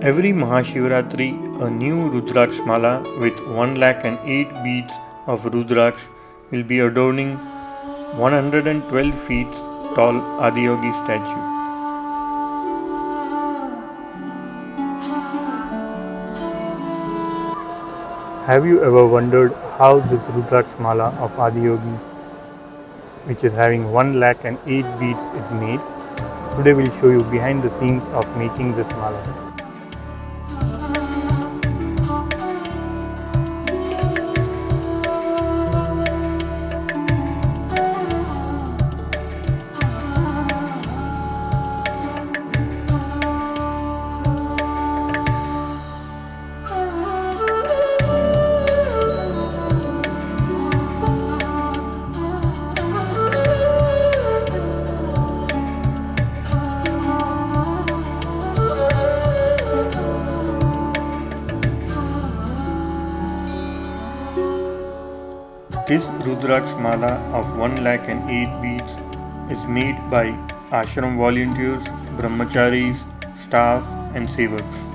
Every Mahashivaratri, a new Rudraksh mala with 108 beads of Rudraksh will be adorning 112 feet tall Adiyogi statue. Have you ever wondered how this Rudraksh mala of Adiyogi, which is having 108 beads, is made? Today we'll show you behind the scenes of making this mala. This Rudraksh mala of 108 beads is made by ashram volunteers, brahmacharis, staff and sevaks.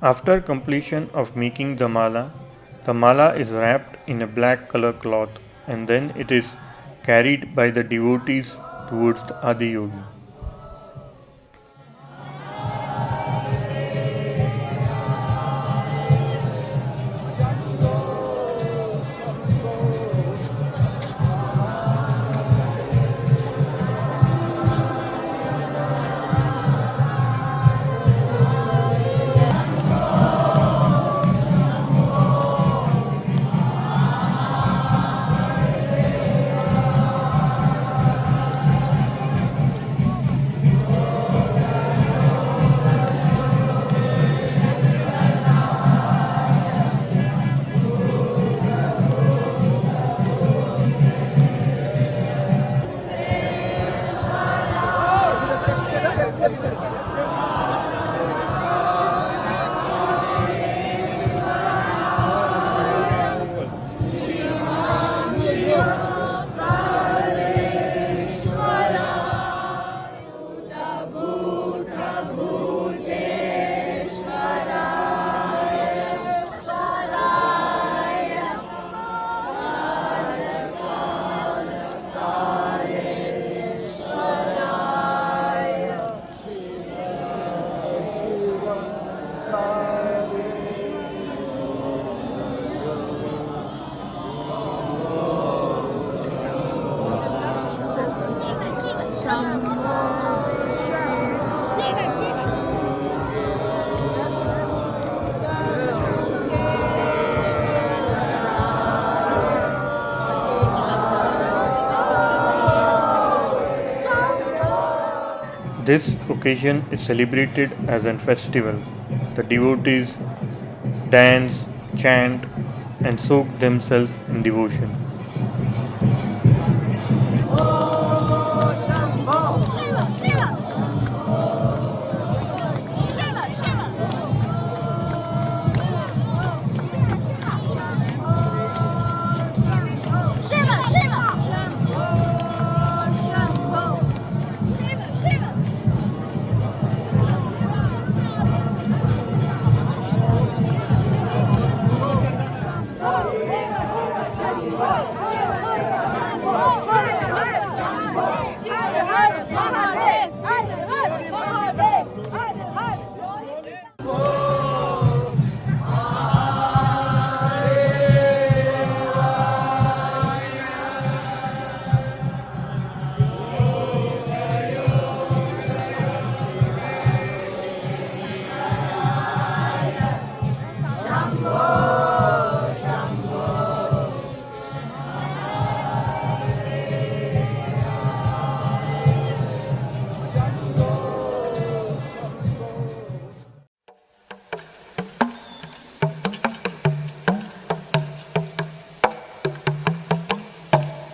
After completion of making the mala is wrapped in a black color cloth and then it is carried by the devotees towards the Adiyogi. This occasion is celebrated as a festival. The devotees dance, chant, and soak themselves in devotion.